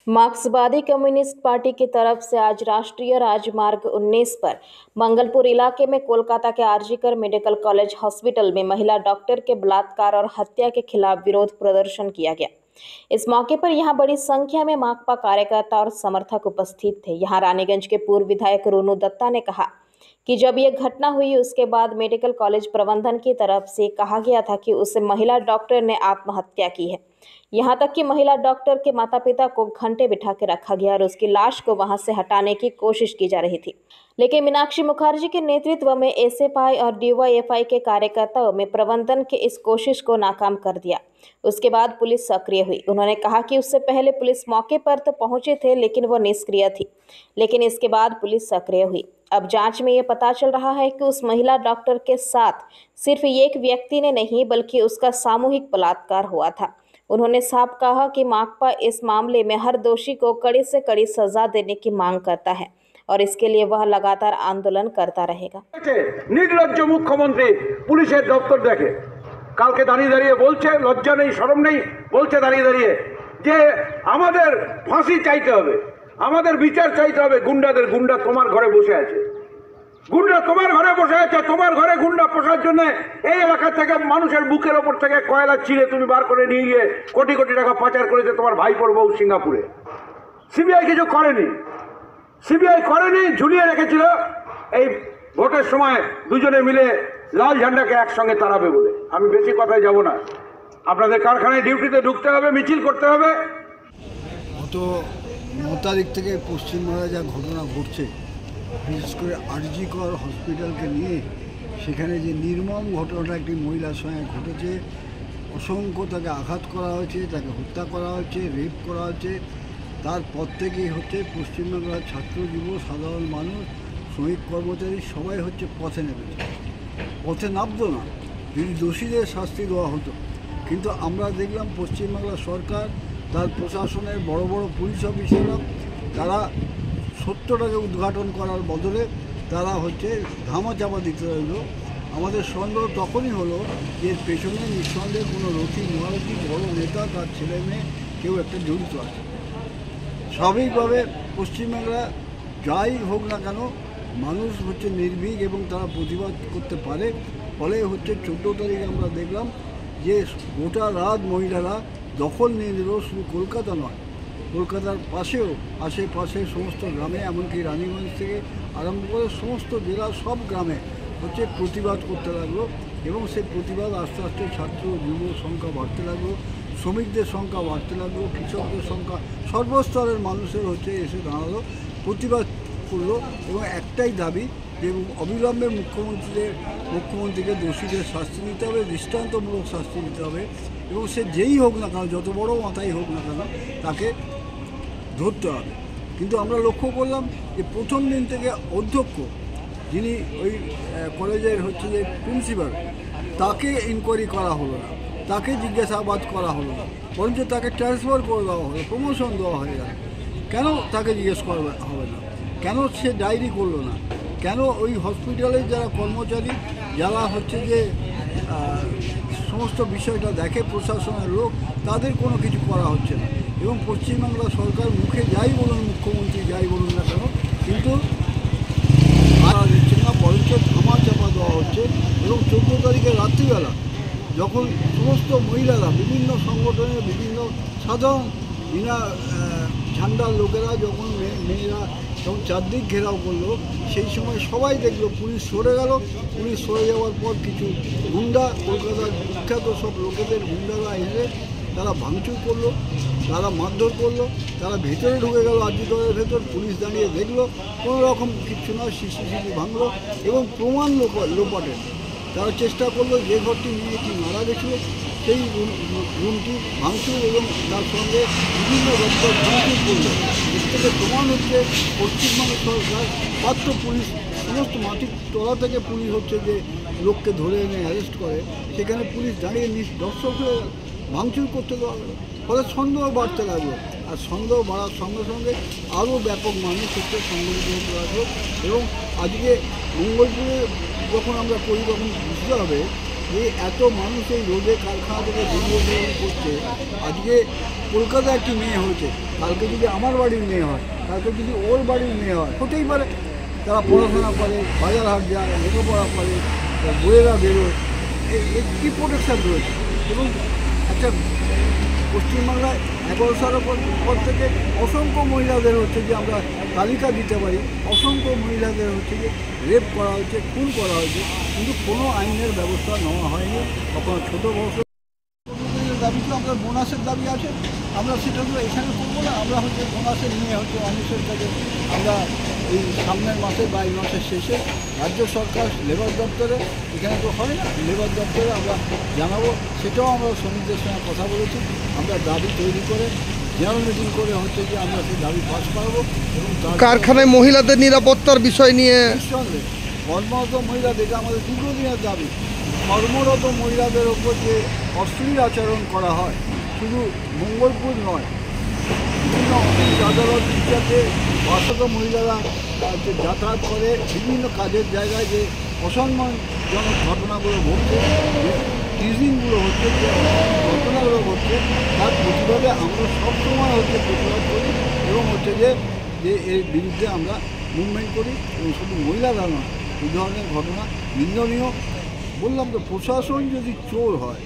मार्क्सवादी communist party की तरफ से आज राष्ट्रीय राजमार्ग 19 पर मंगलपुर इलाके में कोलकाता के आरजीकर मेडिकल कॉलेज हॉस्पिटल में महिला डॉक्टर के बलात्कार और हत्या के खिलाफ विरोध प्रदर्शन किया गया। इस मौके पर यहां बड़ी संख्या में माकपा कार्यकर्ता और समर्थक उपस्थित थे। यहां रानीगंज के पूर्व विधायक रोनू दत्ता ने कहा कि जब यह घटना हुई उसके बाद मेडिकल कॉलेज प्रबंधन की तरफ से कहा गया था कि उस महिला डॉक्टर ने आत्महत्या की है। यहां तक कि महिला डॉक्टर के माता पिता को घंटे बिठा के रखा गया और उसकी लाश को वहां से हटाने की कोशिश की जा रही थी, लेकिन मीनाक्षी मुखर्जी के नेतृत्व में एसएफआई और डीवाईएफआई के कार्यकर्ताओं में प्रबंधन के इस कोशिश को नाकाम कर दिया। उसके बाद पुलिस सक्रिय हुई। उन्होंने कहा कि उससे पहले पुलिस मौके पर तो पहुंचे थे लेकिन वो निष्क्रिय थी, लेकिन इसके बाद पुलिस सक्रिय हुई। अब जांच में ये पता चल रहा है कि उस महिला डॉक्टर के साथ सिर्फ एक व्यक्ति ने नहीं बल्कि उसका सामूहिक बलात्कार हुआ था। उन्होंने साफ कहा कि माकपा इस मामले में हर दोषी को कड़ी से कड़ी सजा देने की मांग करता है और इसके लिए वह लगातार आंदोलन करता रहेगा। निर्लज्ज मुख्यमंत्री पुलिसेर दफ्तर देखे কালকে দাঁড়িয়ে দাঁড়িয়ে বলছে লজ্জা নেই শরম নেই, বলছে দাঁড়িয়ে দাঁড়িয়ে যে আমাদের ফাঁসি চাইতে হবে, আমাদের বিচার চাইতে হবে। গুন্ডাদের গুন্ডা তোমার ঘরে বসে আছে, গুন্ডা তোমার ঘরে বসে আছে, তোমার ঘরে গুন্ডা পোষার জন্য এই এলাকা থেকে মানুষের বুকের ওপর থেকে কয়লা ছিঁড়ে তুমি বার করে নিয়ে গিয়ে কোটি কোটি টাকা পাচার করেছে তোমার ভাইপোর বউ সিঙ্গাপুরে। সিবিআই কিছু করেনি, সিবিআই করেনি, ঝুলিয়ে রেখেছিল এই ভোটের সময় দুজনে মিলে লাল ঝান্ডাকে একসঙ্গে তাড়াবে বলে। আমি বেশি কথায় যাব না, আপনাদের কারখানায় ডিউটিতে ঢুকতে হবে, মিছিল করতে হবে। গত 9 তারিখ থেকে পশ্চিমবঙ্গে যা ঘটনা ঘটছে, বিশেষ করে আরজিকর হসপিটালকে নিয়ে সেখানে যে নির্মম ঘটনাটা একটি মহিলার সঙ্গে ঘটেছে, অসংখ্য তাকে আঘাত করা হয়েছে, তাকে হত্যা করা হয়েছে, রেপ করা হয়েছে, তারপর থেকেই হচ্ছে পশ্চিমবাংলার ছাত্র যুব সাধারণ মানুষ, শ্রমিক কর্মচারী সবাই হচ্ছে পথে নেমেছে। পথে নামতো না যদি দোষীদের শাস্তি দেওয়া হতো, কিন্তু আমরা দেখলাম পশ্চিমবাংলা সরকার তার প্রশাসনের বড় বড় পুলিশ অফিসাররা তারা সত্যটাকে উদ্ঘাটন করার বদলে তারা হচ্ছে ধামাচাপা দিতে রইল। আমাদের সন্দেহ তখনই হলো যে এর পেছনে নিঃসন্দেহে কোনো রথী মহারথী বড় নেতা তার ছেলে মেয়ে কেউ একটা জড়িত আছে। স্বাভাবিকভাবে পশ্চিমবাংলা যাই হোক না কেন মানুষ হচ্ছে নির্ভীক এবং তারা প্রতিবাদ করতে পারে। ফলে হচ্ছে 14 তারিখে আমরা দেখলাম যে গোটা রাত মহিলারা দখল নিয়ে নিল। শুধু কলকাতা নয়, কলকাতার পাশেও আশেপাশে সমস্ত গ্রামে, এমনকি রানীগঞ্জ থেকে আরম্ভ করে সমস্ত জেলার সব গ্রামে হচ্ছে প্রতিবাদ করতে লাগলো এবং সেই প্রতিবাদ আস্তে আস্তে ছাত্র যুব সংখ্যা বাড়তে লাগলো, শ্রমিকদের সংখ্যা বাড়তে লাগলো, কৃষকদের সংখ্যা, সর্বস্তরের মানুষের হচ্ছে এসে দাঁড়ালো, প্রতিবাদ করলো এবং একটাই দাবি যে অবিলম্বে মুখ্যমন্ত্রীকে দোষীদের শাস্তি দিতে হবে, দৃষ্টান্তমূলক শাস্তি দিতে হবে এবং সে যেই হোক না কেন, যত বড় মাথাই হোক না কেন, তাকে ধরতে হবে। কিন্তু আমরা লক্ষ্য করলাম যে প্রথম দিন থেকে অধ্যক্ষ, যিনি ওই কলেজের হচ্ছে যে প্রিন্সিপাল, তাকে ইনকোয়ারি করা হলো না, তাকে জিজ্ঞাসাবাদ করা হলো না, বরঞ্চ তাকে ট্রান্সফার করে দেওয়া হলো, প্রমোশন দেওয়া হয়ে গেল। কেন তাকে জিজ্ঞেস করা হবে না? কেন সে ডায়েরি করলো না? কেন ওই হসপিটালের যারা কর্মচারী, যারা হচ্ছে যে সমস্ত বিষয়টা দেখে প্রশাসনের লোক, তাদের কোনো কিছু করা হচ্ছে না? এবং পশ্চিমবাংলা সরকার মুখে যাই বলুন, মুখ্যমন্ত্রী যাই বলুন না কেন, কিন্তু আর দিচ্ছে না, বরঞ্চ ধামাচাপা দেওয়া হচ্ছে। এবং 14 তারিখে রাত্রিবেলা যখন সমস্ত মহিলারা, বিভিন্ন সংগঠনের বিভিন্ন সাধারণ বিনা ঝান্ডার লোকেরা, যখন মেয়েরা যখন চারদিক ঘেরাও করলো, সেই সময় সবাই দেখলো পুলিশ সরে গেল। পুলিশ সরে যাওয়ার পর কিছু গুন্ডা, কলকাতার বিখ্যাত সব লোকেদের গুন্ডারা এসে তারা ভাঙচুর করলো, তারা মারধর করলো, তারা ভেতরে ঢুকে গেল আরজিকরের ভেতর। পুলিশ দাঁড়িয়ে দেখলো কোনো রকম কিচ্ছু নয়, সিসি ভাঙলো এবং প্রমাণ লোপাটে তারা চেষ্টা করলো। যে ঘরটি মেয়েটি মারা গেছিল সেই রুমটি ভাঙচুর এবং তার সঙ্গে বিভিন্ন দপ্তর ভাঙচুর করলো। এর থেকে প্রমাণ হচ্ছে পশ্চিমবঙ্গ সরকার পাত্র পুলিশ, সমস্ত মাটির তলা থেকে পুলিশ হচ্ছে যে লোককে ধরে এনে অ্যারেস্ট করে, সেখানে পুলিশ দাঁড়িয়ে দর্শক হয়ে ভাঙচুর করতে দেওয়া গেল। ফলে সন্দেহ বাড়তে লাগলো, আর সন্দেহ বাড়ার সঙ্গে সঙ্গে আরও ব্যাপক মানুষ হচ্ছে সংগঠিত হতে লাগলো। এবং আজকে মঙ্গলপুরে যখন আমরা করি তখন বুঝতে হবে যে এত মানুষ এই রোদে কারখানা থেকে বেরিয়ে করছে। আজকে কলকাতায় একটি মেয়ে হয়েছে, কালকে যদি আমার বাড়ির মেয়ে হয়, কালকে যদি ওর বাড়ির মেয়ে হয়, হতেই পারে। তারা পড়াশোনা করে, বাজার হাট যায়, লেখাপড়া করে, বইয়েরা বেরোয়, কী প্রোটেকশান রয়েছে। এবং একটা পশ্চিমবাংলায় 11 সালের পর থেকে অসংখ্য মহিলাদের হচ্ছে যে আমরা তালিকা দিতে পারি, অসংখ্য মহিলাদের হচ্ছে যে রেপ করা হয়েছে, খুন করা হয়েছে, কিন্তু কোনো আইনের ব্যবস্থা নেওয়া হয়নি। কখনো ছোটো বয়স দাবি তো আমরা বোনাসের দাবি আছে, আমরা সেটা তো এখানে করবো না। আমরা হচ্ছে বোনাসের নিয়ে হচ্ছে অনেকের কাছে আমরা এই সামনের মাসে বা এই মাসের শেষে রাজ্য সরকার লেবার দপ্তরে, এখানে তো হয় না, লেবার দপ্তরে আমরা জানাবো। সেটাও আমরা শ্রমিকদের সঙ্গে কথা বলেছি। আমরা দাবি তৈরি করে জেনারেল মিটিং করে হচ্ছে যে আমরা সেই দাবি পাস করাবো। এবং কারখানায় মহিলাদের নিরাপত্তার বিষয় নিয়ে নিঃসন্দেহে কর্মরত মহিলাদেরকে আমাদের দীর্ঘদিনের দাবি, কর্মরত মহিলাদের ওপর যে অশ্লীল আচরণ করা হয়, শুধু মঙ্গলপুর নয়, বিভিন্ন আদালত ইত্যাদি বাসত মহিলারা যে যাতায়াত করে, বিভিন্ন কাজের জায়গায় যে অসম্মানজনক ঘটনাগুলো ঘটছে, যে টিজিংগুলো হচ্ছে, যে ঘটনাগুলো ঘটছে, তার প্রতিবাদে আমরা সবসময় হচ্ছে প্রতিবাদ করি এবং হচ্ছে যে এর বিরুদ্ধে আমরা মুভমেন্ট করি। এবং শুধু মহিলারা নয়, এই ধরনের ঘটনা নিন্দনীয়। বললাম তো, প্রশাসন যদি চোর হয়,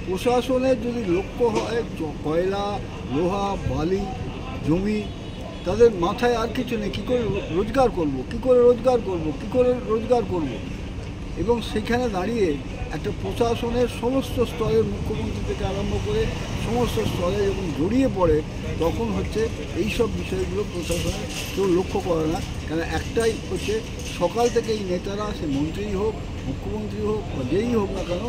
প্রশাসনের যদি লক্ষ্য হয় কয়লা, লোহা, বালি, জমি, তাদের মাথায় আর কিছু নেই, কী করে রোজগার করব, কী করে রোজগার করব, কী করে রোজগার করব। এবং সেখানে দাঁড়িয়ে একটা প্রশাসনের সমস্ত স্তরের মুখ্যমন্ত্রী থেকে আরম্ভ করে সমস্ত স্তরে যখন জড়িয়ে পড়ে, তখন হচ্ছে এই সব বিষয়গুলো প্রশাসনের কেউ লক্ষ্য করে না। কেন একটাই হচ্ছে, সকাল থেকে এই নেতারা, সে মন্ত্রী হোক, মুখ্যমন্ত্রী হোক বা যেই হোক না কেন,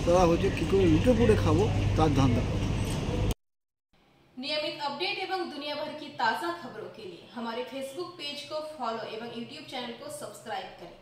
তারা হচ্ছে কী করে লুটে পুটে খাবো তার ধান্দা। नियमित अपडेट एवं दुनिया भर की ताज़ा खबरों के लिए हमारे फेसबुक पेज को फॉलो एवं यूट्यूब चैनल को सब्सक्राइब करें।